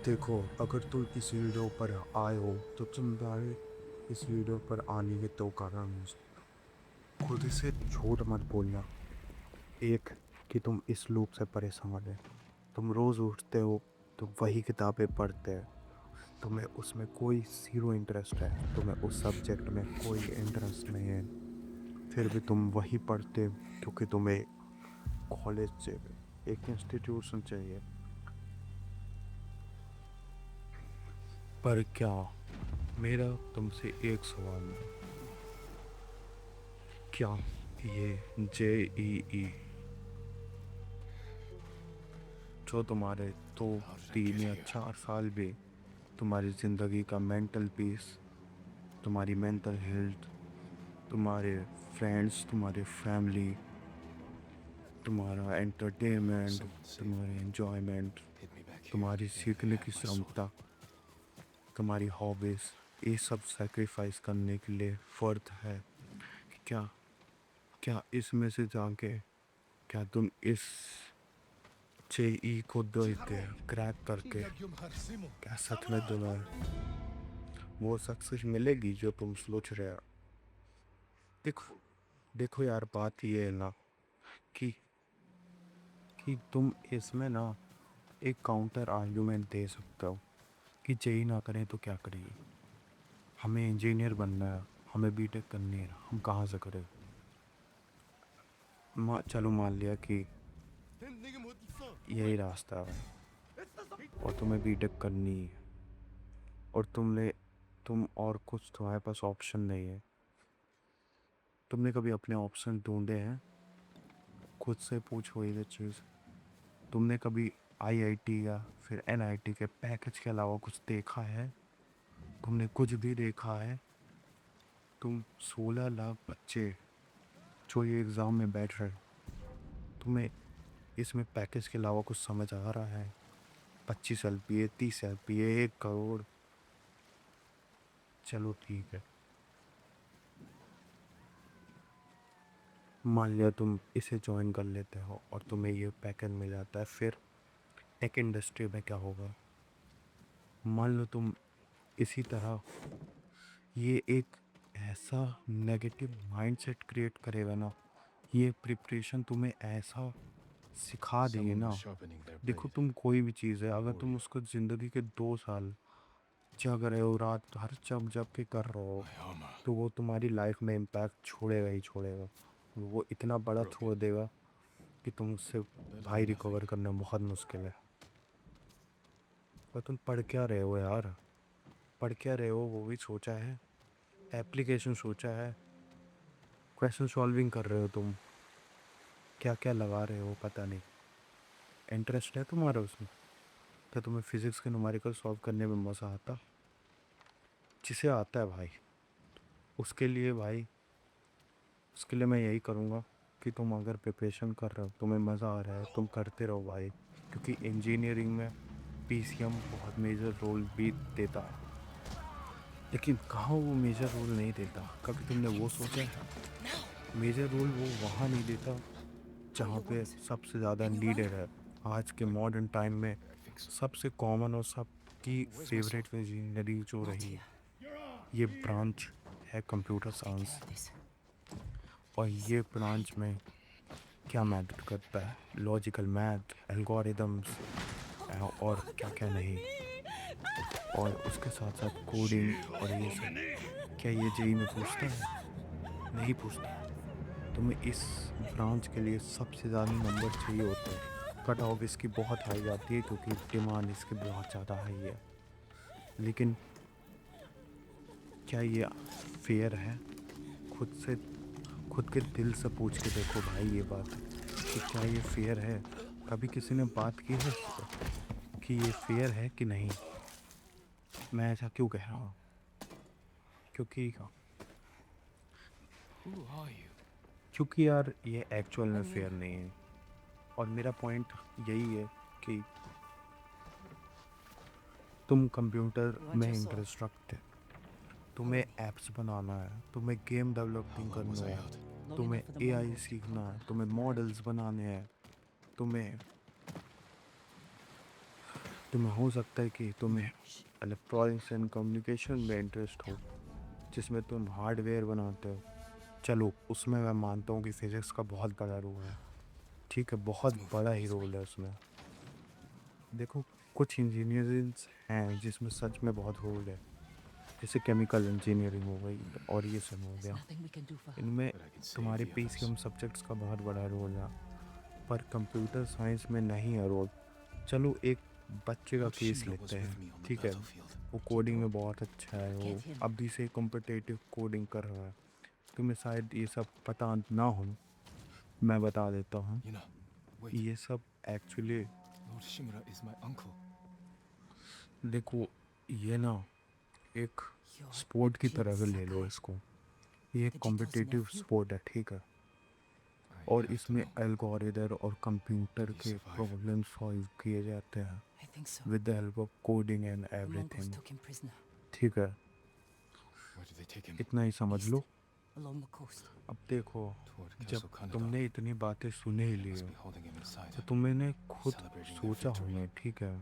देखो, अगर तुम इस वीडियो पर आए हो तो तुम्हारे इस वीडियो पर आने के दो कारण हो सकते हो। खुद से झूठ मत बोलना। एक, कि तुम इस लूप से परेशान है। तुम रोज उठते हो, तुम वही किताबें पढ़ते हैं, तुम्हें उसमें कोई जीरो इंटरेस्ट है, तुम्हें उस सब्जेक्ट में कोई इंटरेस्ट नहीं है, फिर भी तुम वही पढ़ते हो क्योंकि तुम्हें कॉलेज चाहिए, एक इंस्टीट्यूशन चाहिए। पर क्या, मेरा तुमसे एक सवाल है, क्या ये JEE जो तुम्हारे दो, 3 या 4 साल भी तुम्हारी जिंदगी का मेंटल पीस, तुम्हारी मेंटल हेल्थ, तुम्हारे फ्रेंड्स, तुम्हारी फैमिली, तुम्हारा एंटरटेनमेंट, तुम्हारी एंजॉयमेंट, तुम्हारी सीखने की क्षमता, तुम्हारी हॉबीज, ये सब सेक्रीफाइस करने के लिए वर्थ है? क्या क्या इसमें से जाके, क्या तुम इस JEE को देते क्रैक करके, क्या सच में तुम्हें वो सक्सेस मिलेगी जो तुम सोच रहे हो? देखो, देखो यार, बात ये है ना कि तुम इसमें ना एक काउंटर आर्ग्यूमेंट दे सकते हो कि JEE ना करें तो क्या करेंगे, हमें इंजीनियर बनना है, हमें बीटेक करनी है, हम कहाँ से करें? चलो मान लिया कि यही रास्ता है और तुम्हें बीटेक करनी है, और तुम और कुछ तुम्हारे पास ऑप्शन नहीं है। तुमने कभी अपने ऑप्शन ढूंढे हैं? खुद से पूछो ये चीज़। तुमने कभी IIT या फिर NIT के पैकेज के अलावा कुछ देखा है? तुमने कुछ भी देखा है? तुम 16 लाख बच्चे जो ये एग्ज़ाम में बैठ रहे, तुम्हें इसमें पैकेज के अलावा कुछ समझ आ रहा है? 25 LPA, 30 LPA, 1 करोड़, चलो ठीक है, मान लिया तुम इसे ज्वाइन कर लेते हो और तुम्हें ये पैकेज मिल जाता है, फिर टेक इंडस्ट्री में क्या होगा? मान लो तुम इसी तरह, ये एक ऐसा नेगेटिव माइंडसेट क्रिएट करेगा ना, ये प्रिपरेशन तुम्हें ऐसा सिखा देगी ना। देखो, तुम कोई भी चीज़ है, अगर तुम उसको ज़िंदगी के 2 साल जग रहे हो, रात हर जग जग के कर रहे हो, तो वो तुम्हारी लाइफ में इम्पैक्ट छोड़ेगा ही छोड़ेगा। वो इतना बड़ा छोड़ देगा कि तुम उससे भाई रिकवर करना बहुत मुश्किल है। और तुम पढ़ क्या रहे हो यार? पढ़ क्या रहे हो वो भी सोचा है? एप्लीकेशन सोचा है? क्वेश्चन सॉल्विंग कर रहे हो तुम? क्या क्या लगा रहे हो पता नहीं। इंटरेस्ट है तुम्हारा उसमें? क्या तुम्हें फिजिक्स के न्यूमेरिकल सॉल्व करने में मज़ा आता? जिसे आता है भाई, उसके लिए भाई, उसके लिए मैं यही करूँगा कि तुम अगर प्रिपरेशन कर रहे हो, तुम्हें मज़ा आ रहा है, तुम करते रहो भाई, क्योंकि इंजीनियरिंग में PCM बहुत मेजर रोल भी देता है। लेकिन कहाँ वो मेजर रोल नहीं देता, कभी तुमने वो सोचा है? मेजर रोल वो वहाँ नहीं देता जहाँ पे सबसे ज़्यादा नीडेड है। आज के मॉडर्न टाइम में सबसे कॉमन और सबकी फेवरेट इंजीनियरिंग जो रही, ये ब्रांच है कंप्यूटर साइंस। और ये ब्रांच में क्या मैटर करता है? लॉजिकल मैथ, एल्गोरिदम्स, और क्या क्या नहीं, और उसके साथ साथ कोडिंग और ये सब। क्या ये JEE में पूछता है? नहीं पूछता। तुम्हें इस ब्रांच के लिए सबसे ज़्यादा नंबर चाहिए होते हैं, कट ऑफ इसकी बहुत हाई जाती है क्योंकि डिमांड इसकी बहुत ज़्यादा हाई है। लेकिन क्या ये फेयर है? खुद से, खुद के दिल से पूछ के देखो भाई ये बात, कि क्या ये फेयर है? कभी किसी ने बात की है इस पे कि ये फेयर है कि नहीं? मैं ऐसा क्यों कह रहा हूँ? क्योंकि क्योंकि यार ये एक्चुअल में फेयर नहीं है। और मेरा पॉइंट यही है कि तुम कंप्यूटर में इंटरेस्ट रखते, तुम्हें एप्स बनाना है, तुम्हें गेम डेवलपिंग करना है, तुम्हें AI सीखना है, तुम्हें मॉडल्स बनाने हैं, तुम्हें तुम्हें हो सकता है कि तुम्हें इलेक्ट्रॉनिक्स एंड कम्युनिकेशन में इंटरेस्ट हो, जिसमें तुम हार्डवेयर बनाते हो। चलो उसमें मैं मानता हूँ कि फिजिक्स का बहुत बड़ा रोल है, ठीक है, Let's बहुत move. बड़ा ही This way. रोल है उसमें। देखो कुछ इंजीनियरिंग्स हैं जिसमें सच में बहुत रोल है, जैसे केमिकल इंजीनियरिंग हो गई और ये सब हो There's गया। nothing we can do for her. इनमें But I can save तुम्हारे the others. पीसीएम सब्जेक्ट्स का बहुत बड़ा रोल है, पर कंप्यूटर साइंस में नहीं है रोल। चलो एक बच्चे का Lord केस Shimura लेते was with हैं, me on the ठीक है, battlefield. वो कोडिंग Jinto, में बहुत अच्छा है, वो get him. अभी से कॉम्पिटिटिव कोडिंग कर रहा है। तुम्हें शायद ये सब पता ना हो, मैं बता देता हूँ। You know, wait. ये सब actually Lord Shimura is my uncle. देखो, ये ना एक You're स्पोर्ट की Jin तरह से ले लो Sakai, इसको। ये एक the Jinto's competitive nephew. Sport है, ठीक है, I और have to इसमें know. एल्गोरिदम और कंप्यूटर Will he के survive? प्रॉब्लम सॉल्व किए जाते हैं I think so. With the help of coding and The Mongols everything, took him prisoner. ठीक है, Where did they take him? इतना ही समझ East, low. along the coast. अब देखो, Toward जब Castle Kaneda. तुमने इतनी बातें सुने ही They ली must हो, be holding him inside. तो तुमने खुद Celebrating their सोचा victory. होगा, ठीक है,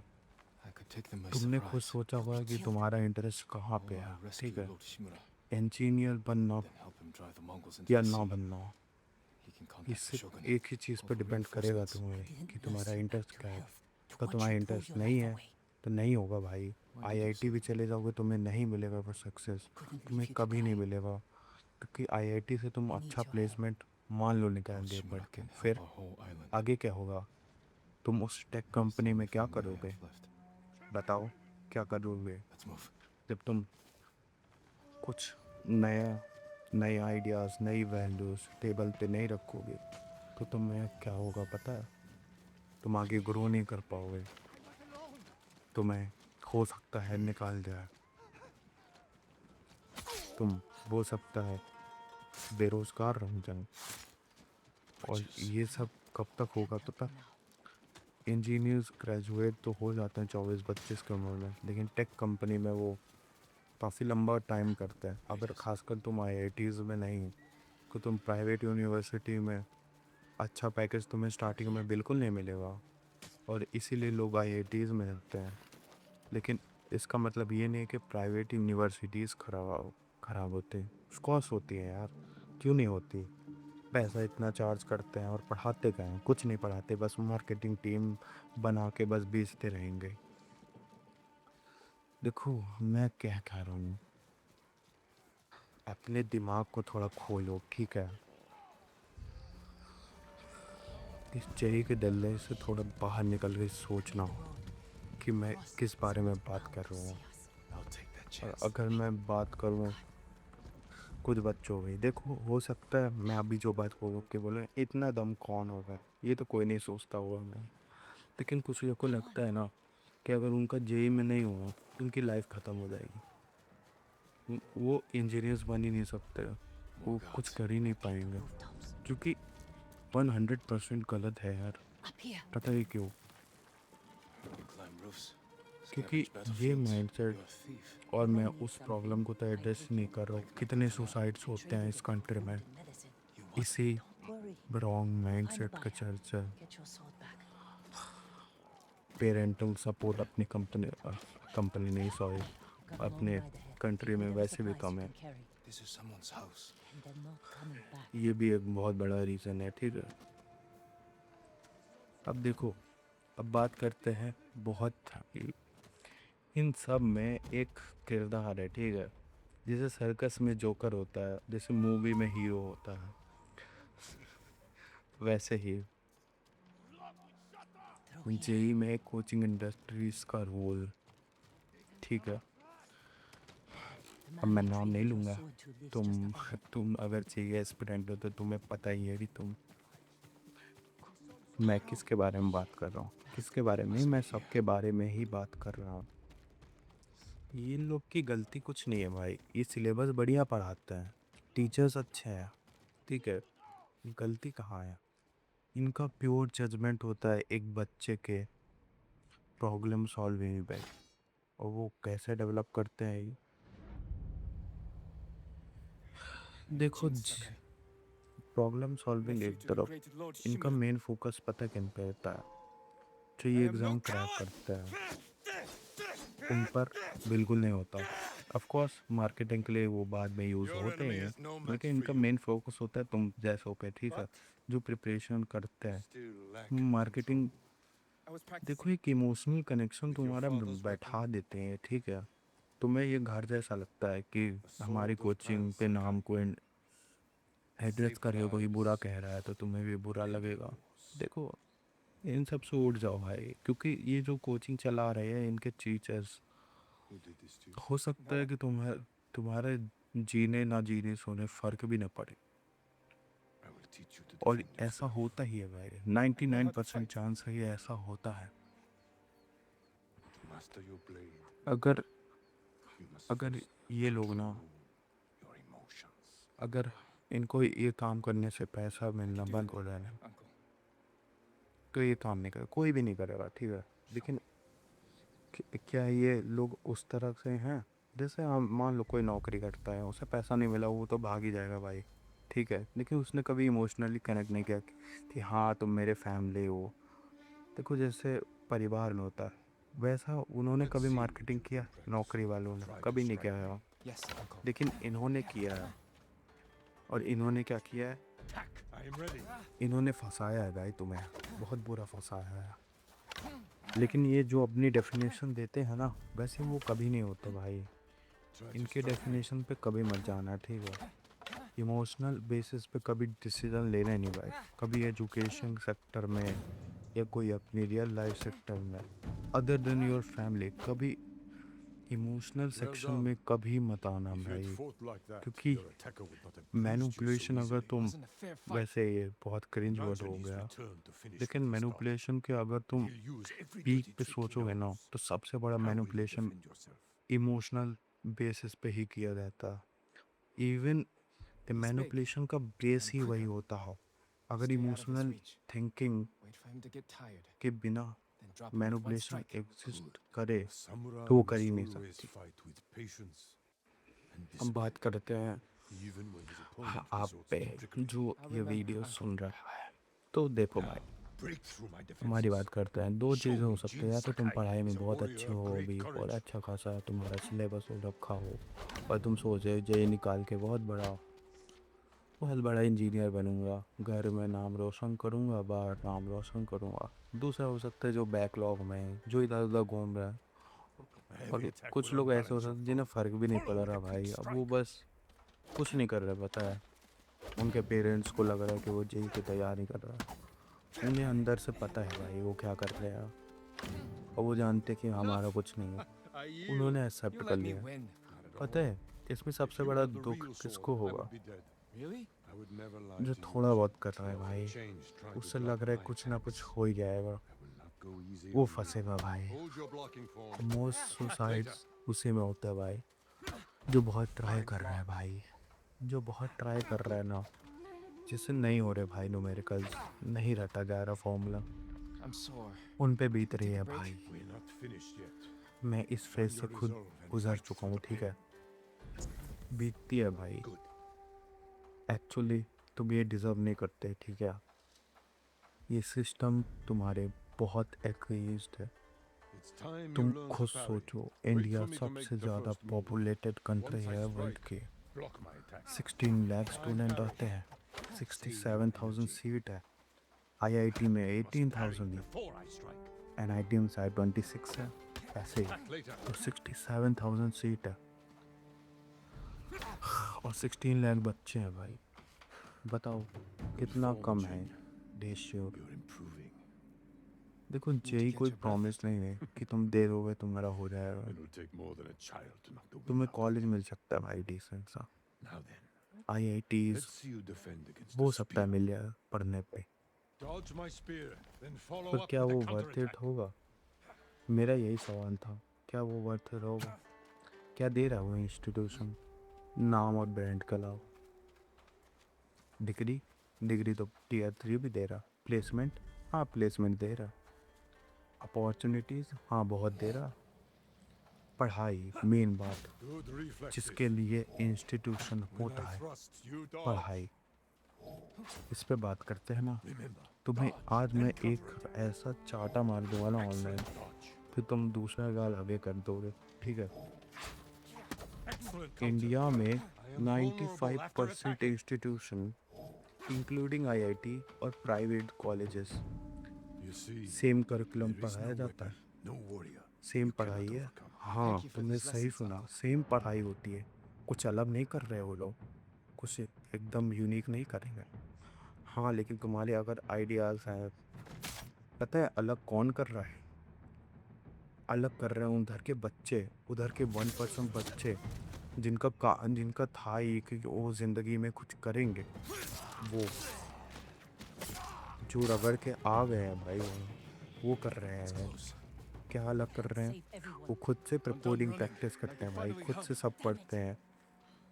I could take them by तुमने खुद surprise. सोचा They'll होगा be कि killed. तुम्हारा इंटरेस्ट कहाँ पे Or है, I'll rescue ठीक है, Lord Shimura. इंजीनियर बनना Then help him drive the Mongols into या the ना sea. बनना, He can contact the इससे Shogun. एक ही चीज़ पर Over डिपेंड करेगा reinforcements. तुम्हें Didn't कि nurse तुम्हारा you back इंटरेस्ट to क्या है। health to तो watch तुम्हारा you pull इंटरेस्ट your नहीं life है away. तो नहीं होगा भाई। Why did you आईआईटी भी say? चले जाओगे, तुम्हें नहीं मिलेगा वो सक्सेस, Couldn't leave तुम्हें you to कभी नहीं die. मिलेगा, क्योंकि आईआईटी से तुम I need अच्छा your help. प्लेसमेंट मान लो निकाल Lord दिए पढ़ Shimura के, can help फिर our whole island. आगे क्या होगा? तुम उस take It's the company only में क्या family I करोगे? have left. बताओ क्या करोगे? Let's move. जब तुम कुछ नया नए आइडियाज़, नई वैल्यूज़ टेबल पे नहीं रखोगे, तो तुम्हें क्या होगा पता है? तुम आगे ग्रो नहीं कर पाओगे, तुम्हें हो सकता है निकाल जाए, तुम हो सकता है बेरोजगार रह जाए। और Butchers. ये सब कब तक होगा पता? इंजीनियर्स ग्रेजुएट तो हो जाते हैं 24-25 की उम्र में, लेकिन टेक कंपनी में वो काफ़ी लंबा टाइम करते हैं। अगर खासकर तुम आईआईटीज़ में नहीं, तो तुम प्राइवेट यूनिवर्सिटी में अच्छा पैकेज तुम्हें स्टार्टिंग में बिल्कुल नहीं मिलेगा, और इसीलिए लोग आईआईटीज़ में रहते हैं। लेकिन इसका मतलब ये नहीं कि प्राइवेट यूनिवर्सिटीज़ ख़राब होती, ऑफ कोर्स होती है यार, क्यों नहीं होती। पैसा इतना चार्ज करते हैं और पढ़ाते क्या हैं? कुछ नहीं पढ़ाते, बस मार्केटिंग टीम बना के बस बेचते रहेंगे। देखो मैं क्या कह रहा हूँ, अपने दिमाग को थोड़ा खोलो, ठीक है, इस चेरी के डल्ले से थोड़ा बाहर निकल के सोचना कि मैं किस बारे में बात कर रहा हूँ। I'll take that और chance. अगर मैं बात करूँ कुछ बच्चों की, देखो हो सकता है मैं अभी जो बात बोलूँ कि बोले इतना दम कौन होगा, ये तो कोई नहीं सोचता होगा मैं, लेकिन कुछ लोगों को लगता है ना कि अगर उनका जेई में नहीं हुआ उनकी लाइफ ख़त्म हो जाएगी, वो इंजीनियर्स बन ही नहीं सकते, वो कुछ कर ही नहीं पाएंगे, Rooftops. क्योंकि 100% गलत है यार। Up here. पता है क्यों? You climb roofs. क्योंकि Scavenge ये battlefields. Mindset, You're a thief. और मैं उस प्रॉब्लम को तो एड्रेस नहीं कर रहा हूँ, कितने सुसाइड्स होते हैं इस कंट्री में, Medicine. You what? इसी Don't worry. Wrong Find a mindset का buyer. चर्चा। Get your sword back. Parental support अपनी कंपनी नहीं, sorry, We've got a long अपने ride ahead. कंट्री में Whatever वैसे भी supplies कम you है, can carry. This is someone's house. And they're not coming back. ये भी एक बहुत बड़ा रीज़न है, ठीक है। अब देखो, अब बात करते हैं, बहुत इन सब में एक किरदार है, ठीक है, जैसे सर्कस में जोकर होता है, जैसे मूवी में हीरो होता है, वैसे ही Through here. जेई में कोचिंग इंडस्ट्रीज का रोल, ठीक है। The अब man मैं who नाम नहीं traded your लूँगा, sword to lives तुम just up ahead. तुम अगर जेई एस्पिरेंट हो तो तुम्हें पता ही है कि मैं किसके बारे में बात कर रहा हूँ, किसके बारे में, मैं सबके बारे में ही बात कर रहा हूँ। ये लोग की गलती कुछ नहीं है भाई, ये सिलेबस बढ़िया पढ़ाते हैं, टीचर्स अच्छे हैं, ठीक है, गलती कहाँ है? इनका प्योर जजमेंट होता है एक बच्चे के प्रॉब्लम सॉल्विंग पे, और वो कैसे डेवलप करते हैं ये। देखो, Jin Sakai. Problem solving Nephew एक to the तरफ, great Lord इनका Shimura. मेन फोकस पता है किन पे रहता है? जो I ये am no exam crack coward. करता है, उन पर बिल्कुल नहीं होता। ऑफ कोर्स मार्केटिंग के लिए वो बाद में यूज़ होते हैं, लेकिन इनका मेन फोकस होता है तुम जैसों पे, ठीक है, जो प्रिपरेशन करते हैं। Still lack the marketing I was देखो practicing. एक इमोशनल कनेक्शन With your तुम्हारा father's बैठा weapon, देते हैं, ठीक है। तुम्हें ये घर जैसा लगता है कि a हमारी sword of कोचिंग पे नाम Sakai, को एड्रेस saved करे, कोई बुरा lives, कह रहा है तो तुम्हें भी बुरा ended लगेगा। wars. देखो इन सब से उठ जाओ भाई, क्योंकि ये जो कोचिंग चला रहे हैं इनके teachers, Who did this to you? हो सकता है कि तुम्हारे जीने ना जीने से उन्हें फ़र्क भी ना पड़े। I will teach you to और defend ऐसा yourself. होता ही है भाई, 99% चांस है ये ऐसा होता है। To master your blade, अगर you must अगर first ये लोग ना, control your emotions. अगर इनको ये काम करने से पैसा मिलना बंद हो जाए ना, Uncle, तो ये काम नहीं करे, कोई भी नहीं करेगा, ठीक है। लेकिन क्या ये लोग उस तरह से हैं? जैसे हम मान लो कोई नौकरी करता है, उसे पैसा नहीं मिला, वो तो भाग ही जाएगा भाई, ठीक है। लेकिन उसने कभी इमोशनली कनेक्ट नहीं किया कि हाँ तुम मेरे फैमिली हो। देखो जैसे परिवार में होता है, वैसा उन्होंने let's कभी see what मार्केटिंग you किया, can practice. नौकरी वालों ने Try to कभी नहीं strike किया me. है। Yes, uncle. लेकिन इन्होंने किया है, और इन्होंने क्या किया है, Attack! I am ready. इन्होंने फंसाया है भाई तुम्हें, बहुत बुरा फंसाया है। लेकिन ये जो अपनी डेफिनेशन देते हैं ना, वैसे वो कभी नहीं होते भाई। Try to इनके strike me. डेफिनेशन पे कभी मत जाना, ठीक है। इमोशनल बेसिस पे कभी डिसीजन लेना नहीं भाई, कभी एजुकेशन सेक्टर में या कोई अपनी रियल लाइफ सेक्टर में, अदर देन योर फैमिली, कभी इमोशनल सेक्शन में कभी मत आना If you had भाई। fought like that, क्योंकि your attacker would not have bruised you so manipulation, अगर easily. तुम Wasn't a fair fight. वैसे ये बहुत क्रिंज वर्ड Imagine हो he's गया, returned to finish लेकिन what he started. मैनिपुलेशन के अगर तुम He'll use every peak dirty पे trick he सोचोगे ना, knows. तो सबसे बड़ा How will you manipulation defend yourself? Emotional basis पे ही किया जाता है। Even the He's big manipulation का बेस and ही वही quicker. होता है। अगर Stay out of his emotional reach. Thinking Wait for him to get tired, के बिना then drop him with one manipulation strike. Exist करे A samurai तो वो must कर ही नहीं always सकती। fight with patience and हम discipline, बात करते हैं even when his opponent आप resorts पे, to trickery. जो I ये remember, वीडियो Uncle. सुन रहा है। तो देखो भाई, Break through my हमारी defenses. बात करते हैं, दो Show चीज़ें हो me सकती Jin है, या तो तुम Sakai पढ़ाई में is a बहुत warrior अच्छे of हो great भी, और courage. अच्छा खासा तुम्हारा सिलेबस हो रखा हो, और तुम सोचे जे निकाल के बहुत बड़ा इंजीनियर बनूंगा, घर में नाम रोशन करूंगा, बाहर नाम रोशन करूंगा। दूसरा हो सकता है जो बैकलॉग में है, जो इधर उधर घूम रहा है। A heavy और attack कुछ will लोग ऐसे हो unbalance your सकते हैं जिन्हें foe. फ़र्क भी नहीं पड़ Follow with रहा a quick भाई, अब वो strike. बस कुछ नहीं कर रहे, पता है। उनके पेरेंट्स को लग रहा है कि वो जेई की तैयारी कर रहा है, उन्हें अंदर से पता है भाई वो क्या कर रहे हैं, और वो जानते कि हमारा कुछ नहीं है, I yield. उन्होंने एक्सेप्ट You कर let me लिया। win. Not at पता all. है इसमें If सबसे you बड़ा had the दुख real किसको sword, I होगा? would be dead. Really? I would never lie जो to you. थोड़ा बहुत कर रहा है Nothing भाई, changed trying to उससे block लग रहा है my कुछ ना कुछ attacks. हो ही जाएगा, I will not go easy वो on you. फंसेगा भाई। Hold your blocking form. Most suicides उसी में होता है भाई, जो बहुत ट्राई कर रहा है भाई, जो बहुत ट्राई कर रहा है ना, जिससे नहीं हो रहे भाई, न्यूमेरिकल्स नहीं रहता जा रहा फॉर्मूला, I'm sore. उन पे बीत रही Take a है break? भाई। We're not finished yet. मैं इस फेज से खुद गुजर चुका हूँ, ठीक है, बीतती है भाई। Good. एक्चुअली तुम ये डिज़र्व नहीं करते, ठीक है। ये सिस्टम तुम्हारे बहुत एग्रीज्ड है। It's time you तुम learn to खुद parry. सोचो, Wait India for me to make सबसे the ज़्यादा first move. Populated country Once I है वर्ल्ड strike, की, block my attack. 16 lakh student आते हैं, 67,000 सीट है, आईआईटी में You must parry 18,000 है, before I strike. एनआईटी में शायद 26 है, ऐसे ही। Attack later. तो 67,000 सीट है, और 16 लाख बच्चे हैं भाई, बताओ कितना form, कम Jin. है रेशियो। You're improving. देखो to जेई catch कोई your breath. प्रॉमिस नहीं है कि तुम दे दोगे तुम्हारा हो जाएगा। It'll take more than a child to knock the wind तुम्हें out of कॉलेज you. मिल सकता है भाई डिसेंट सा, Now then, IITs let's see you defend against हो the सकता है spear. मिल जाए पढ़ने पे, Dodge my spear, then follow पर up क्या with वो a वर्थ इट counterattack. होगा? मेरा यही सवाल था, क्या वो वर्थ इट होगा? क्या दे रहा है वो इंस्टीट्यूशन, नाम और ब्रांड के अलावा? डिग्री डिग्री तो टीयर 3 भी दे रहा, प्लेसमेंट हाँ प्लेसमेंट दे रहा, अपॉर्चुनिटीज़ हाँ बहुत दे रहा, पढ़ाई मेन बात, Good reflexes. जिसके लिए इंस्टीट्यूशन When होता I है, thrust, you dodge. पढ़ाई। इस पे बात करते हैं ना, Remember, तुम्हें dodge आज and मैं counter एक attack. ऐसा चाटा मार दूंगा ना ऑनलाइन, Excellent dodge. फिर तुम दूसरा गाल आगे कर दोगे, ठीक है। Excellent, Captain. इंडिया में I am vulnerable after 95% attack. Institution including IIT और private colleges You see, same curriculum there is पढ़ाया no जाता है, weapon, no warrior same you पढ़ाई cannot है। overcome. हाँ, Thank you for तुमने these सही lessons, सुना, Uncle. सेम पढ़ाई होती है, कुछ अलग नहीं कर रहे वो लोग, कुछ एकदम यूनिक नहीं करेंगे। हाँ, लेकिन तुम्हारे अगर आइडियाज़ हैं, पता है अलग कौन कर रहा है? अलग कर रहे हैं उधर के बच्चे, उधर के 1% बच्चे जिनका था ही कि वो ज़िंदगी में कुछ करेंगे, वो जो रगड़ के आ गए हैं भाई, वो कर रहे It's हैं। close. क्या अलग कर रहे हैं? Save everyone. वो खुद से I'm done प्रिपोर्डिंग running. Practice I करते can हैं भाई, finally खुद hum. से सब पढ़ते हैं,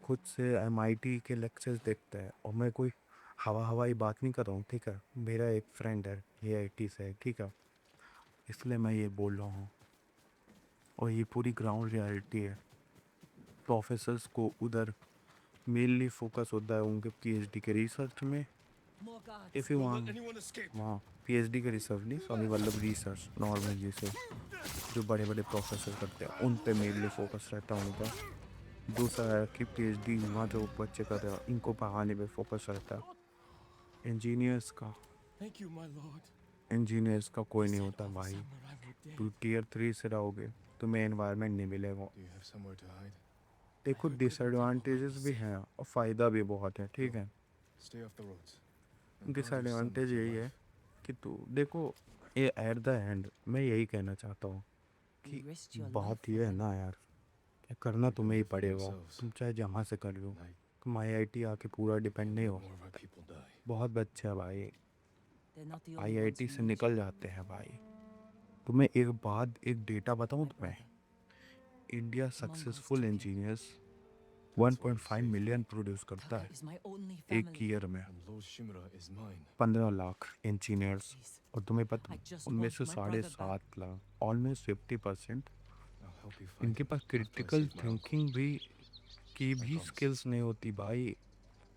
खुद से एमआईटी के लेक्चर्स देखते हैं। और मैं कोई हवाई बात नहीं कर रहा हूँ, ठीक है। मेरा एक फ्रेंड है एआईटी से, ठीक है, इसलिए मैं ये बोल रहा हूँ। और ये पूरी ग्राउंड रियलिटी है। प्रोफेसर्स को उधर मेनली फोकस होता है उनके पीएचडी के रिसर्च में। More guards. If you Don't want, let anyone escape. वहाँ पीएचडी के रिसर्च नहीं, सॉरी, मतलब रिसर्च नॉर्मल रिसर्च जो बड़े बड़े प्रोफेसर करते हैं उन पे मेनली फोकस रहता है उनका। दूसरा है कि पीएचडी वहाँ जो बच्चे कर रहे हैं इनको पढ़ाने पे फोकस रहता है। इंजीनियर्स का Thank you, my lord. कोई नहीं Said होता all the भाई। samurai were dead. तू टियर 3 से रहोगे, तुम्हें एनवायरनमेंट नहीं मिलेगा। Do you have somewhere to hide? देखो, heard good डिसएडवांटेजेस भी हैं और फ़ायदा भी बहुत है, ठीक है। Stay off the roads. And guard your son with disadvantage your यही है life. कि तू देखो, ये एट द एंड मैं यही कहना चाहता हूँ You कि risked your life बात for ये है them. ना यार, क्या करना तुम्हें ही for पड़ेगा, themselves. तुम चाहे जहाँ से कर लो। Night. तुम आईआईटी आके पूरा डिपेंड नहीं हो। More of our people die. बहुत बच्चे हैं भाई They're not the only ones IIT who से need निकल you. जाते हैं भाई। तुम्हें एक डेटा बताऊँ My तुम्हें, brother. India Mongols successful took him. Engineers That's why you 1.5 saved million me. Produce करता है Taka is my only एक family. ईयर में। And Lord Shimura is mine. 15 lakh engineers, Please. और तुम्हें पता I just उनमें want से my brother back. 7.5 lakh, almost 50% I'll help you find इनके him pass after I critical save my uncle. Thinking भी की I भी promise. स्किल्स नहीं होती भाई।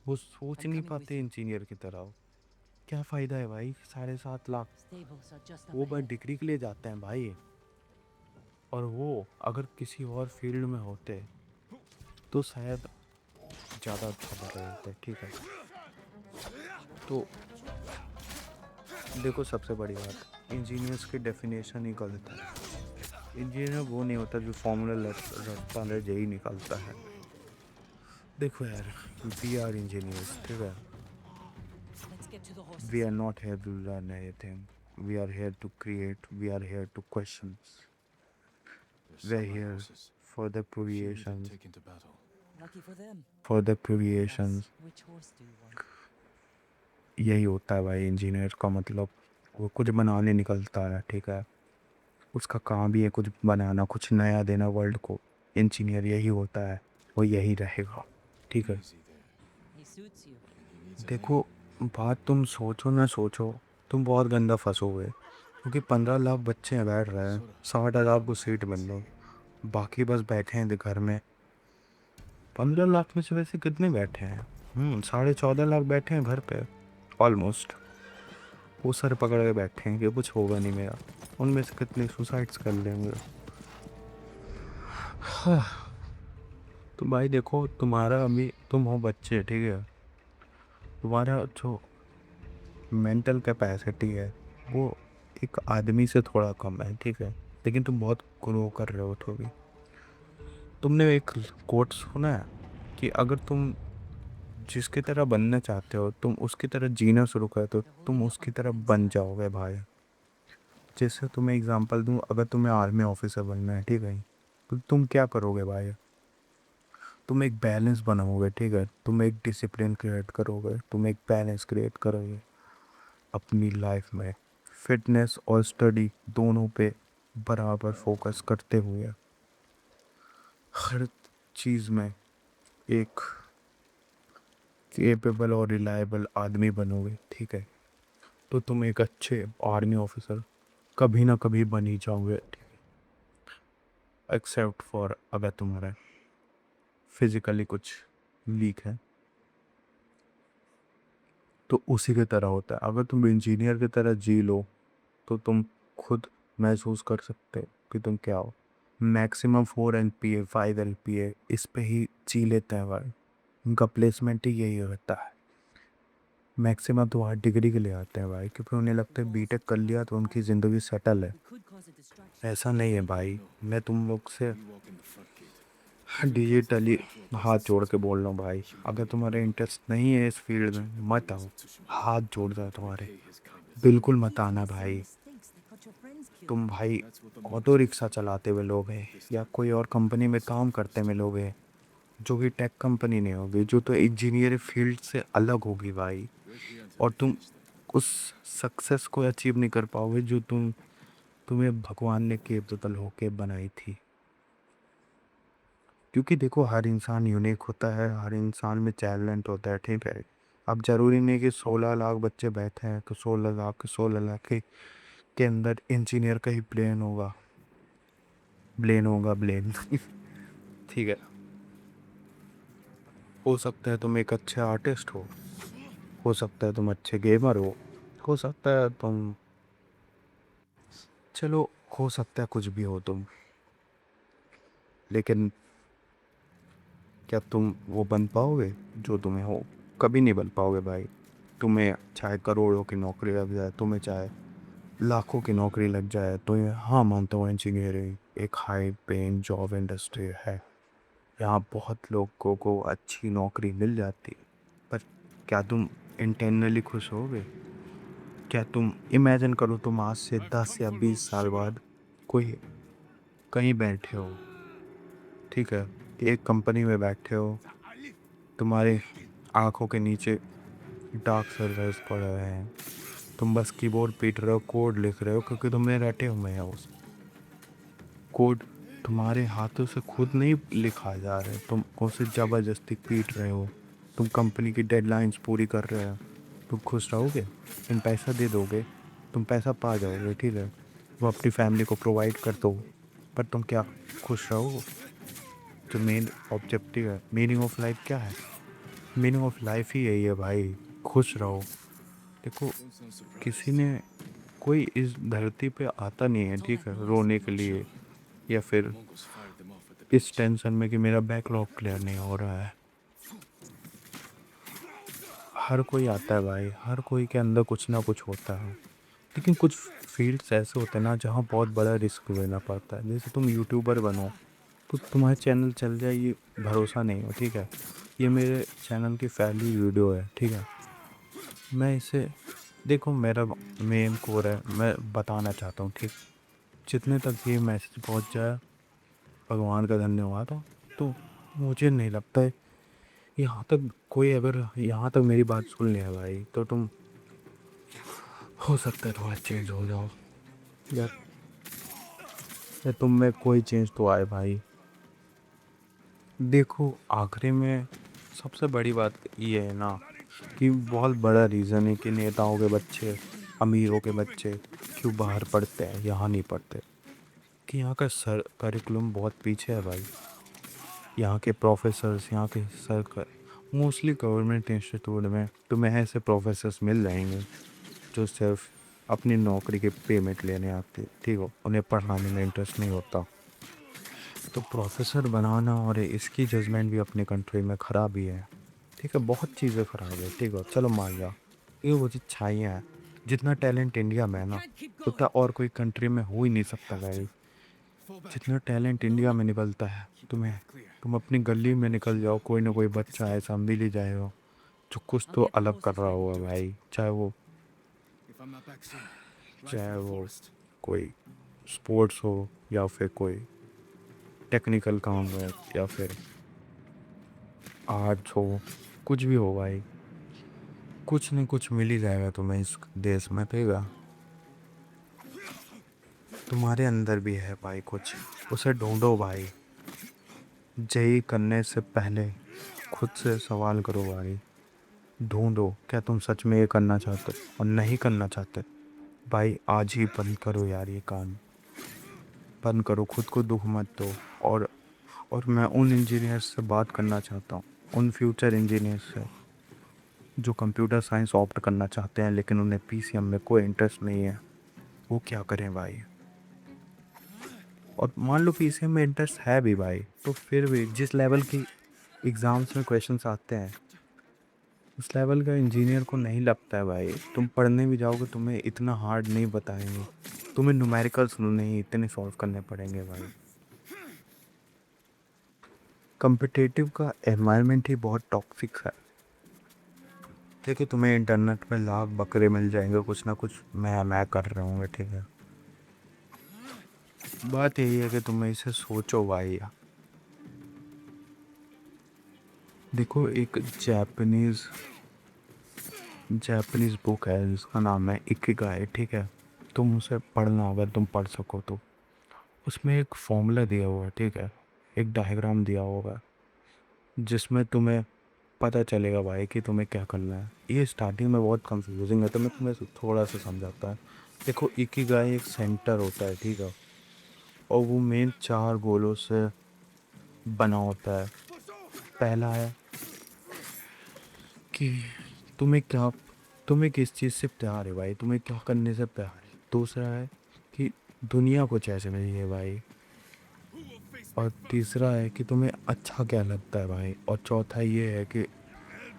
वो सोच I'm नहीं coming with पाते you. इंजीनियर की तरह। क्या फ़ायदा है भाई 7.5 lakh? Stables are just up वो बस ahead. डिग्री के लिए जाते हैं भाई। और वो अगर किसी और फील्ड में होते तो शायद ज़्यादा अच्छा कर रहे होते, ठीक है। तो देखो, सबसे बड़ी बात, इंजीनियर्स की डेफिनेशन ही गलत है। इंजीनियर वो नहीं होता जो फॉर्मूला रटता है यही निकलता है। देखो यार, वी आर इंजीनियर्स, ठीक है। Let's get to the horses. We are not here to learn anything. We are here to create. We are here to question. There's We're samurai here horses. for the Few we didn't creations. take into battle. Lucky for them. For the Plus, creations. which horse do you want? यही होता है भाई engineer का मतलब। वो कुछ बनाने निकलता है, ठीक है। उसका काम भी है कुछ बनाना, कुछ नया देना वर्ल्ड को। इंजीनियर यही होता है, वो यही रहेगा, ठीक है। Easy there. He suits you. And he needs a देखो, बात तुम सोचो ना सोचो, तुम बहुत गंदा फंसोगे, क्योंकि 15 लाख बच्चे बैठ रहे हैं, 60,000 को सीट मिल लो, बाकी बस बैठे हैं घर में। 15 लाख में से वैसे कितने बैठे हैं? 14.5 लाख बैठे हैं घर पे ऑलमोस्ट। वो सर पकड़ के बैठे हैं कि कुछ होगा नहीं मेरा। उनमें से कितने सुसाइड्स कर लेंगे। हाँ। तो भाई देखो, तुम्हारा अभी तुम हो बच्चे, ठीक है। तुम्हारा जो मेंटल कैपेसिटी है वो एक आदमी से थोड़ा कम है, ठीक है। लेकिन तुम बहुत ग्रो कर रहे हो थोड़ी। तुमने एक कोट सुना है कि अगर तुम जिसकी तरह बनना चाहते हो तुम उसकी तरह जीना शुरू कर दो, तुम उसकी तरह बन जाओगे भाई। जैसे तुम्हें एग्जांपल दूं, अगर तुम्हें आर्मी ऑफिसर बनना है, ठीक है, तो तुम क्या करोगे भाई? तुम एक बैलेंस बनाओगे, ठीक है। तुम एक डिसिप्लिन क्रिएट करोगे, तुम एक बैलेंस क्रिएट करोगे अपनी लाइफ में। फिटनेस और स्टडी दोनों पे बराबर फोकस करते हुए हर चीज़ में एक केपेबल और रिलायबल आदमी बनोगे, ठीक है। तो तुम एक अच्छे आर्मी ऑफिसर कभी ना कभी बन ही जाओगे, ठीक है। एक्सेप्ट फॉर अगर तुम्हारा फिजिकली कुछ वीक है, तो उसी की तरह होता है। अगर तुम इंजीनियर की तरह जी लो तो तुम खुद महसूस कर सकते कि तुम क्या हो। मैक्सिमम 4 LPA 5 LPA इस पे ही जी लेते हैं भाई। उनका प्लेसमेंट ही यही होता है। मैक्सिमम तो वहाँ डिग्री के लिए आते हैं भाई, क्योंकि उन्हें लगता है बीटेक कर लिया तो उनकी ज़िंदगी सेटल है। We could cause a distraction. ऐसा नहीं है भाई। मैं तुम लोग से You walk in the front gate. Digitally हाथ जोड़ के बोल रहा हूँ भाई, अगर तुम्हारे इंटरेस्ट नहीं है इस फील्ड में मत आओ। हाथ जोड़ रहा है तुम्हारे, Pay his kindness. बिल्कुल मत आना भाई। Stinks. They got your friends killed. तुम भाई That's what the auto rickshaw चलाते हुए लोग हैं या कोई और कंपनी में काम करते हुए लोग हैं, जो कि टेक कंपनी नहीं होगी, जो तो इंजीनियर फील्ड से अलग होगी भाई। और तुम उस सक्सेस को अचीव नहीं कर पाओगे जो तुम्हें भगवान ने केपेबल होके बनाई थी। क्योंकि देखो हर इंसान यूनिक होता है, हर इंसान में टैलेंट होता है, ठीक है। अब ज़रूरी नहीं कि 16 लाख बच्चे बैठे हैं तो 16 लाख के अंदर इंजीनियर का ही ब्लेन ठीक है। हो सकता है तुम एक अच्छे आर्टिस्ट हो सकता है तुम अच्छे गेमर हो सकता है तुम, चलो हो सकता है कुछ भी हो तुम, लेकिन क्या तुम वो बन पाओगे जो तुम्हें हो? कभी नहीं बन पाओगे भाई। तुम्हें चाहे करोड़ों की नौकरी लग जाए, तुम्हें चाहे लाखों की नौकरी लग जाए, तो ये हाँ मानता हूँ इंजीनियरिंग एक हाई पेइंग जॉब इंडस्ट्री है। यहाँ बहुत लोगों को अच्छी नौकरी मिल जाती है, पर क्या तुम इंटरनली खुश होगे? क्या तुम इमेजिन करो तुम आज से 10 या 20 साल बाद कोई कहीं बैठे हो, ठीक है, एक कंपनी में बैठे हो, तुम्हारे आंखों के नीचे डार्क सर्कल्स पड़ रहे हैं, तुम बस कीबोर्ड पीट रहे हो, कोड लिख रहे हो, क्योंकि तुमने रटे हुए हैं उस कोड, तुम्हारे हाथों से खुद नहीं लिखा जा रहा है, तुम उसे ज़बरदस्ती पीट रहे हो, तुम कंपनी की डेडलाइंस पूरी कर रहे हो, तुम खुश रहोगे? तुम पैसा दे दोगे, तुम पैसा पा जाओगे, ठीक है, वो अपनी फैमिली को प्रोवाइड कर दो, पर तुम क्या खुश रहोगे? जो मेन ऑब्जेक्टिव है, मीनिंग ऑफ लाइफ क्या है? मीनिंग ऑफ लाइफ ही यही है भाई, खुश रहो। देखो Don't sound surprised. किसी ने कोई इस धरती पे आता नहीं है, ठीक है, रोने के लिए या फिर Mongols fired them off at the इस beach. टेंशन में कि मेरा बैकलॉग क्लियर नहीं हो रहा है। हर कोई आता है भाई, हर कोई के अंदर कुछ ना कुछ होता है, लेकिन कुछ फील्ड्स ऐसे होते हैं ना जहाँ बहुत बड़ा रिस्क लेना पड़ता है। जैसे तुम यूट्यूबर बनो तो तुम्हारे चैनल चल जाए ये भरोसा नहीं हो, ठीक है। ये मेरे चैनल की पहली वीडियो है, ठीक है। मैं इसे देखो मेरा मेन कोर है, मैं बताना चाहता हूँ, ठीक, जितने तक ये मैसेज पहुँच जाए भगवान का धन्यवाद हो। तो मुझे नहीं लगता है यहाँ तक कोई अगर यहाँ तक मेरी बात सुन लिया भाई, तो तुम हो सकता है थोड़ा चेंज हो जाओ यार, या तुम में कोई चेंज तो आए भाई। देखो आखिरी में सबसे बड़ी बात ये है ना कि बहुत बड़ा रीज़न है कि नेताओं के बच्चे, अमीरों के बच्चे क्यों बाहर पढ़ते हैं, यहाँ नहीं पढ़ते, कि यहाँ का सर करिकुलम बहुत पीछे है भाई। यहाँ के प्रोफेसर्स, यहाँ के सर मोस्टली गवर्नमेंट इंस्टीट्यूट में तुम्हें ऐसे प्रोफेसर्स मिल जाएंगे जो सिर्फ अपनी नौकरी के पेमेंट लेने आते, ठीक हो, उन्हें पढ़ाने में इंटरेस्ट नहीं होता। तो प्रोफेसर बनाना और इसकी जजमेंट भी अपनी कंट्री में ख़राब ही है, ठीक है, बहुत चीज़ें ख़राब है, ठीक है, चलो मान जाओ ये वो चीज़ छाइयाँ हैं। जितना टैलेंट इंडिया में है ना उतना और कोई कंट्री में हो ही नहीं सकता भाई। जितना टैलेंट इंडिया में निकलता है, तुम अपनी गली में निकल जाओ, कोई ना कोई बच्चा ऐसा मिल ही जाएगा जो कुछ तो अलग कर रहा होगा भाई, If I'm not back soon, ride चाहे for the वो forest. कोई स्पोर्ट्स हो या फिर कोई टेक्निकल काम हो या फिर आर्ट्स हो, कुछ भी हो भाई, कुछ नहीं कुछ मिल ही जाएगा तुम्हें इस देश में, पेगा तुम्हारे अंदर भी है भाई कुछ, उसे ढूंढो भाई। जय करने से पहले खुद से सवाल करो भाई, ढूंढो क्या तुम सच में ये करना चाहते हो, और नहीं करना चाहते भाई आज ही बंद करो यार, ये काम बंद करो, खुद को दुख मत दो। और मैं उन इंजीनियर्स से बात करना चाहता हूँ, उन फ्यूचर इंजीनियर्स से जो कंप्यूटर साइंस ऑप्ट करना चाहते हैं लेकिन उन्हें पीसीएम में कोई इंटरेस्ट नहीं है, वो क्या करें भाई? और मान लो पीसीएम में इंटरेस्ट है भी भाई, तो फिर भी जिस लेवल की एग्ज़ाम्स में क्वेश्चंस आते हैं, उस लेवल का इंजीनियर को नहीं लगता है भाई। तुम पढ़ने भी जाओगे तुम्हें इतना हार्ड नहीं बताएंगे, तुम्हें न्यूमेरिकल्स नहीं इतने सॉल्व करने पड़ेंगे भाई। कम्पिटिटिव का एनवायरनमेंट ही बहुत टॉक्सिक है। देखिए तुम्हें इंटरनेट पे लाख बकरे मिल जाएंगे, कुछ ना कुछ मैं कर रहे होंगे, ठीक है। बात यही है कि तुम्हें इसे सोचो भाई। देखो एक जापानीज बुक है जिसका नाम है इकिगाई, ठीक है। तुम उसे पढ़ना, अगर तुम पढ़ सको तो। उसमें एक फॉर्मूला दिया हुआ है, ठीक है, एक डायग्राम दिया होगा जिसमें तुम्हें पता चलेगा भाई कि तुम्हें क्या करना है। ये स्टार्टिंग में बहुत कंफ्यूजिंग है, तो मैं तुम्हें थोड़ा सा समझाता है। देखो इकिगाई एक सेंटर होता है, ठीक है, और वो मेन 4 गोलों से बना होता है। पहला है कि तुम्हें किस चीज़ से प्यार है भाई, तुम्हें क्या करने से प्यार है। दूसरा है कि दुनिया को कैसे मिली है भाई। और तीसरा है कि तुम्हें अच्छा क्या लगता है भाई। और चौथा ये है कि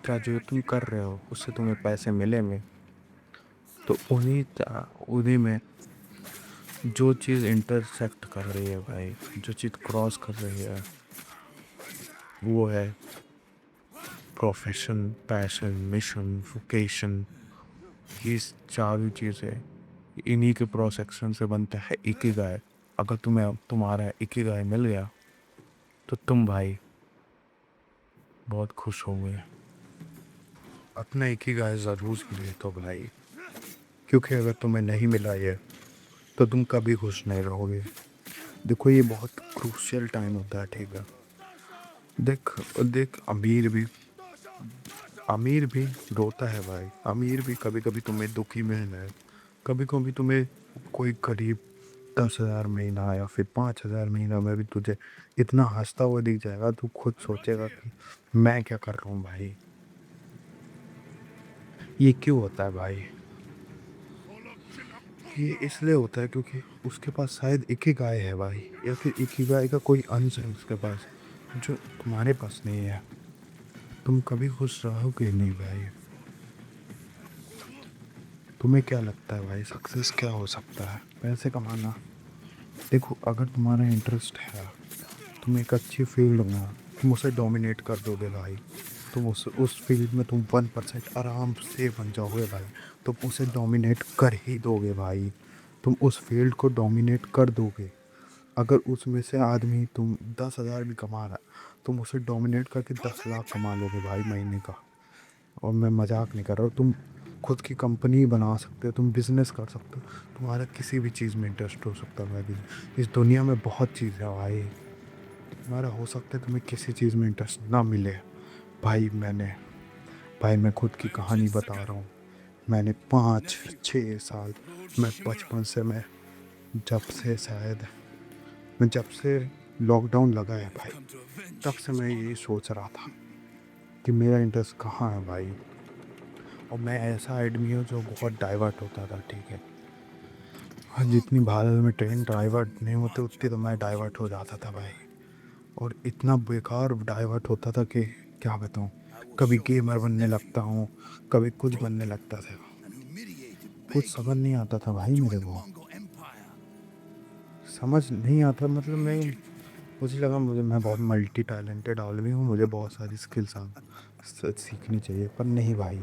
क्या जो तुम कर रहे हो उससे तुम्हें पैसे मिलेंगे। तो उन्हीं में जो चीज़ इंटरसेक्ट कर रही है भाई, जो चीज़ क्रॉस कर रही है, वो है प्रोफेशन, पैशन, मिशन, वोकेशन। ये चारों चीज़ें इन्हीं के क्रॉस सेक्शन से बनता है इकिगाई। अगर तुम्हारा इकिगाई मिल गया तो तुम भाई बहुत खुश होगे। अपना इकिगाई ज़रूर ले तो भाई, क्योंकि अगर तुम्हें नहीं मिला ये तो तुम कभी खुश नहीं रहोगे। देखो ये बहुत क्रूशियल टाइम होता है, ठीक है। देख देख अमीर भी रोता है भाई। अमीर भी कभी कभी तुम्हें दुखी मिलना है। कभी कभी तुम्हें कोई करीब 10,000 महीना या फिर 5,000 महीना में भी तुझे इतना हंसता हुआ दिख जाएगा, तू खुद सोचेगा कि मैं क्या कर रहा हूँ भाई। ये क्यों होता है भाई? ये इसलिए होता है क्योंकि उसके पास शायद एक ही गाय है भाई, या फिर एक ही गाय का कोई अंश है उसके पास जो तुम्हारे पास नहीं है। तुम कभी खुश रहोगे नहीं भाई। तुम्हें क्या लगता है भाई सक्सेस क्या हो सकता है? पैसे कमाना। देखो अगर तुम्हारा इंटरेस्ट है, तुम एक अच्छी फील्ड में हो, तुम उसे डोमिनेट कर दोगे भाई। तुम उस फील्ड में तुम 1% आराम से बन जाओगे भाई। तुम उसे डोमिनेट कर ही दोगे भाई। तुम उस फील्ड को डोमिनेट कर दोगे। अगर उसमें से आदमी तुम 10,000 भी कमा रहा है, तुम उसे डोमिनेट करके 10 लाख कमा लोगे भाई महीने का। और मैं मजाक नहीं कर रहा हूँ। तुम खुद की कंपनी बना सकते हो, तुम बिजनेस कर सकते हो, तुम्हारा किसी भी चीज़ में इंटरेस्ट हो सकता है भाई। इस दुनिया में बहुत चीज़ है भाई। तुम्हारा हो सकता है तुम्हें किसी चीज़ में इंटरेस्ट ना मिले भाई। मैं खुद की कहानी बता रहा हूँ। मैंने 5-6 साल, जब से शायद जब से लॉकडाउन लगा है भाई, तब से मैं यही सोच रहा था कि मेरा इंटरेस्ट कहाँ है भाई। और मैं ऐसा आदमी हूँ जो बहुत डाइवर्ट होता था, ठीक है। और जितनी भारत में ट्रेन डाइवर्ट नहीं होते उतनी तो मैं डाइवर्ट हो जाता था भाई। और इतना बेकार डाइवर्ट होता था कि क्या बताऊँ। कभी गेमर बनने लगता हूँ, कभी कुछ बनने लगता था। कुछ समझ नहीं आता था भाई मेरे को। समझ नहीं आता मतलब मुझे लगा मैं बहुत मल्टी टैलेंटेड आदमी हूँ, मुझे बहुत सारी स्किल्स सीखनी चाहिए। पर नहीं भाई,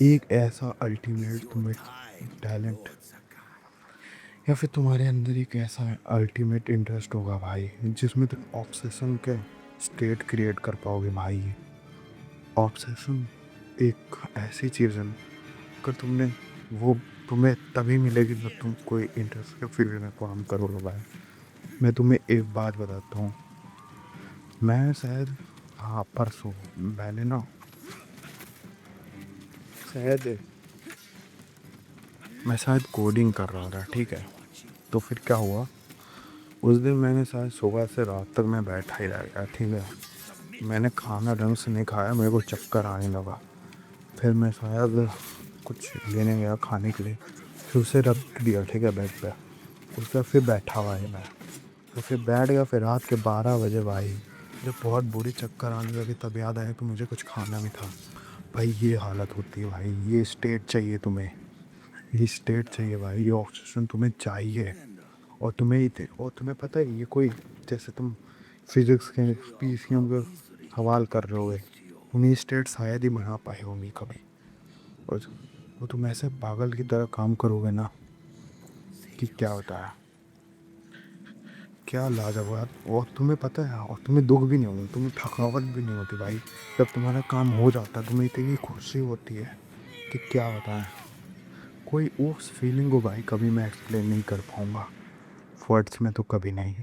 एक ऐसा अल्टीमेट तुम्हें टैलेंट या फिर तुम्हारे अंदर एक ऐसा अल्टीमेट इंटरेस्ट होगा भाई जिसमें तुम ऑब्सेशन के स्टेट क्रिएट कर पाओगे भाई। ऑब्सेशन एक ऐसी चीज़ है, अगर वो तुम्हें तभी मिलेगी जब तुम कोई इंटरेस्ट के फील्ड में काम करोगे भाई। मैं तुम्हें एक बात बताता हूँ। मैं शायद परसों मैंने ना शायद मैं शायद कोडिंग कर रहा था, ठीक है। तो फिर क्या हुआ, उस दिन मैंने शायद सुबह से रात तक मैं बैठा ही रह गया, ठीक है। मैंने खाना ढंग से नहीं खाया, मेरे को चक्कर आने लगा। फिर मैं शायद कुछ लेने गया खाने के लिए, फिर उसे रख दिया, ठीक है, बेड पे। उसके बाद फिर बैठा हुआ है मैं। तो फिर बैठ गया, फिर रात के 12 बजे भाई जब बहुत बुरी चक्कर आने लगी तब याद आया कि मुझे कुछ खाना भी था। भाई ये हालत होती है भाई, ये स्टेट चाहिए तुम्हें, ये स्टेट चाहिए भाई, ये ऑक्सीजन तुम्हें चाहिए। और तुम्हें पता है ये कोई, जैसे तुम फिजिक्स के पीसीएम का सवाल कर रहे हो, तुम ये स्टेट शायद ही बना पाए होंगी कभी। और वो तुम ऐसे पागल की तरह काम करोगे ना कि क्या होता है, क्या लाजवाब। और तुम्हें पता है, और तुम्हें दुख भी नहीं होगा, तुम्हें थकावट भी नहीं होती भाई। जब तुम्हारा काम हो जाता है तुम्हें इतनी खुशी होती है कि क्या बताएं। कोई उस फीलिंग को भाई कभी मैं एक्सप्लेन नहीं कर पाऊँगा, वर्ड्स में तो कभी नहीं।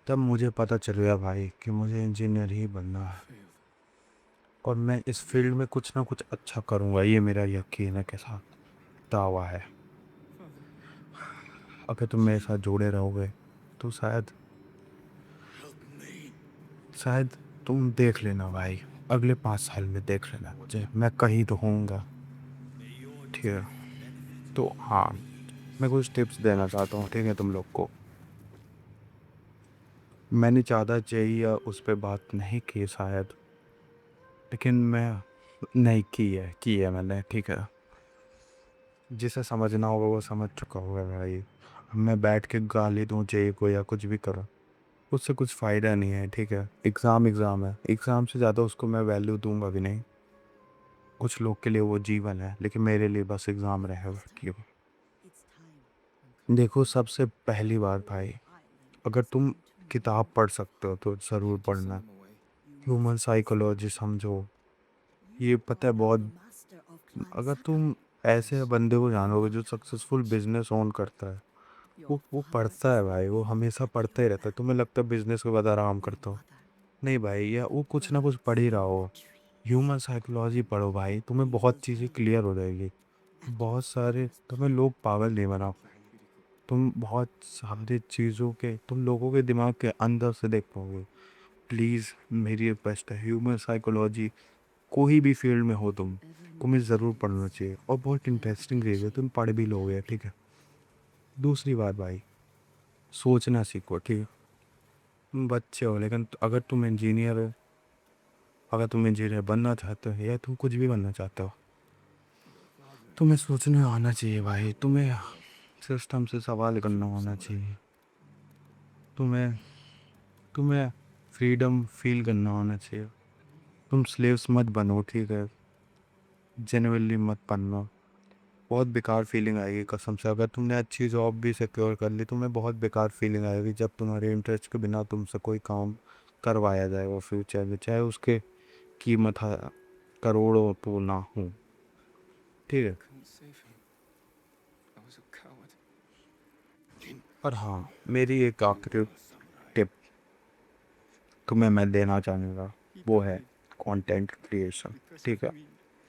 तब मुझे पता चल गया भाई कि मुझे इंजीनियर ही बनना है और मैं इस फील्ड में कुछ ना कुछ अच्छा करूँगा, ये मेरा यकीन है के साथ दावा है। अगर तुम मेरे साथ जुड़े रहोगे तो शायद शायद तुम देख लेना भाई, अगले 5 साल में देख लेना मुझे, मैं कहीं तो होऊंगा। ठीक है, तो हाँ, मैं कुछ टिप्स देना चाहता हूँ, ठीक है तुम लोग को। मैंने ज़्यादा जेई या उस पर बात नहीं की शायद, लेकिन मैं नहीं की है मैंने, ठीक है। जिसे समझना होगा वो समझ चुका होगा भाई। मैं बैठ के गाली दूँ जेई को या कुछ भी करूँ, उससे कुछ फ़ायदा नहीं है, ठीक है। एग्ज़ाम है, एग्ज़ाम से ज़्यादा उसको मैं वैल्यू दूंगा भी नहीं। कुछ लोग के लिए वो जीवन है, लेकिन मेरे लिए बस एग्ज़ाम रहेगा कि It's time. देखो, सबसे पहली बात भाई, अगर तुम किताब पढ़ सकते हो तो ज़रूर पढ़ना। ह्यूमन साइकोलॉजी समझो, ये पता है बहुत। Master of clan अगर Saka. तुम ऐसे बंदे को जानोगे जो सक्सेसफुल बिजनेस ओन करता है, वो पढ़ता है भाई, वो हमेशा पढ़ता ही रहता है। तुम्हें लगता है बिजनेस के बाद आराम करता हो, नहीं भाई, या वो कुछ ना कुछ पढ़ ही रहा हो। ह्यूमन साइकोलॉजी पढ़ो भाई, तुम्हें बहुत चीज़ें क्लियर हो जाएगी। बहुत सारे तुम्हें लोग पागल नहीं बना, तुम बहुत सारी चीज़ों के, तुम लोगों के दिमाग के अंदर से देख पाओगे। प्लीज़ मेरी रिक्वेस्ट है, ह्यूमन साइकोलॉजी कोई भी फील्ड में हो तुम्हें ज़रूर पढ़ना चाहिए, और बहुत इंटरेस्टिंग चीज़ है, तुम पढ़ भी लोगे, ठीक है। दूसरी बात भाई, सोचना सीखो, ठीक है। तुम बच्चे हो, लेकिन अगर तुम इंजीनियर हो, अगर तुम इंजीनियर बनना चाहते हो या तुम कुछ भी बनना चाहते हो, तुम्हें सोचना आना चाहिए भाई, तुम्हें सिस्टम से सवाल करना आना चाहिए, तुम्हें तुम्हें फ्रीडम फील करना आना चाहिए। तुम स्लेव्स मत बनो, ठीक है, जेनुइनली मत बनना। बहुत बेकार फीलिंग आएगी कसम से, अगर तुमने अच्छी जॉब भी सिक्योर कर ली, तुम्हें बहुत बेकार फीलिंग आएगी जब तुम्हारे इंटरेस्ट के बिना तुमसे कोई काम करवाया जाएगा फ्यूचर में, चाहे उसके कीमत करोड़ों तो ना हो, ठीक है। Couldn't save him. I was a coward. और हाँ, मेरी एक आखिरी टिप तुम्हें मैं देना चाहूँगा, वो है कंटेंट क्रिएशन, ठीक है।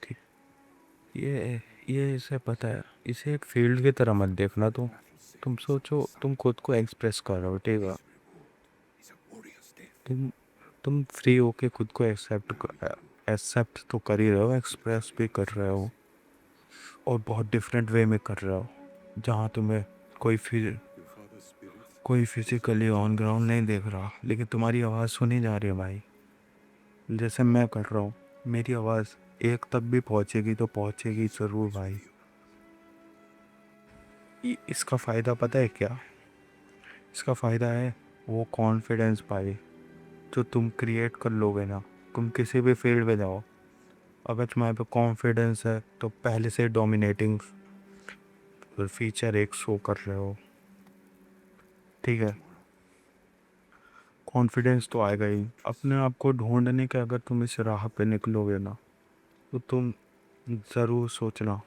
ठीक, ये इसे पता है, इसे एक फील्ड की तरह मत देखना। तुम सोचो तुम खुद को एक्सप्रेस कर रहे हो, ठीक है। Is a warrior's death. तुम फ्री होके खुद को एक्सेप्ट तो कर ही रहे हो, एक्सप्रेस भी कर रहे हो, और बहुत डिफरेंट वे में कर रहे हो, जहाँ तुम्हें कोई फिर Your father's spirit. कोई फिजिकली ऑन ग्राउंड नहीं देख रहा, लेकिन तुम्हारी आवाज़ सुनी जा रही है भाई, जैसे मैं कर रहा हूँ। मेरी आवाज़ एक तक भी पहुँचेगी तो पहुँचेगी ज़रूर भाई। इसका फ़ायदा पता है क्या? इसका फ़ायदा है वो कॉन्फिडेंस भाई, जो तुम क्रिएट कर लोगे ना, तुम किसी भी फील्ड में जाओ, अगर तुम्हारे पे कॉन्फिडेंस है तो पहले से डोमिनेटिंग फीचर एक शो कर रहे हो, ठीक है। कॉन्फिडेंस तो आएगा ही, अपने आप को ढूंढने के अगर तुम इस राह पे निकलोगे ना, तो तुम ज़रूर सोचना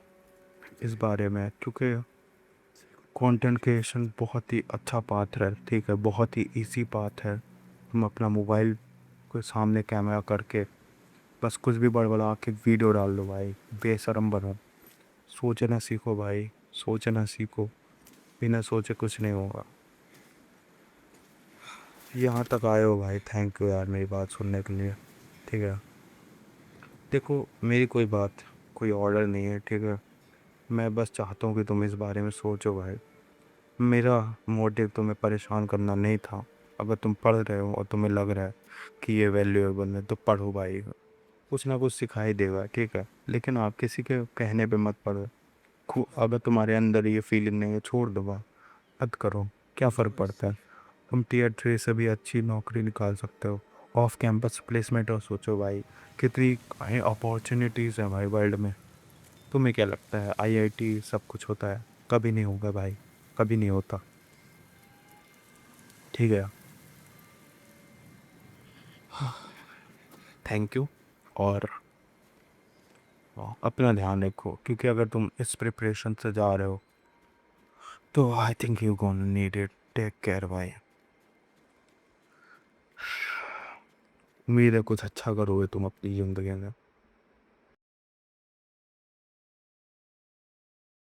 इस बारे में, क्योंकि कंटेंट क्रिएशन बहुत ही अच्छा पाथ है, ठीक है, बहुत ही इजी पाथ है। तुम अपना मोबाइल के सामने कैमरा करके बस कुछ भी बड़बड़ा के वीडियो डाल दो भाई, बेशरम बनो। सोचना सीखो भाई, सोचना सीखो, बिना सोचे कुछ नहीं होगा। यहाँ तक आए हो भाई, थैंक यू यार मेरी बात सुनने के लिए, ठीक है। देखो, मेरी कोई ऑर्डर नहीं है, ठीक है। मैं बस चाहता हूँ कि तुम इस बारे में सोचो भाई, मेरा मोटिव तुम्हें परेशान करना नहीं था। अगर तुम पढ़ रहे हो और तुम्हें लग रहा है कि ये वैल्यूएबल है तो पढ़ो भाई, कुछ ना कुछ सिखाई देगा, ठीक है। लेकिन आप किसी के कहने पे मत पढ़ो। अगर तुम्हारे अंदर ये फीलिंग नहीं है, छोड़ दो, मत करो, क्या फ़र्क पड़ता है। तुम टीयर 3 से भी अच्छी नौकरी निकाल सकते हो। ऑफ कैंपस प्लेसमेंट और सोचो भाई, कितनी अपॉर्चुनिटीज़ हैं भाई वर्ल्ड में। तुम्हें क्या लगता है आईआईटी सब कुछ होता है? कभी नहीं होगा भाई, कभी नहीं होता, ठीक है। Thank you. और अपना ध्यान रखो, क्योंकि अगर तुम इस प्रिपरेशन से जा रहे हो तो I think you gonna need it. Take care भाई। उम्मीद है कुछ अच्छा करोगे तुम अपनी ज़िंदगी में।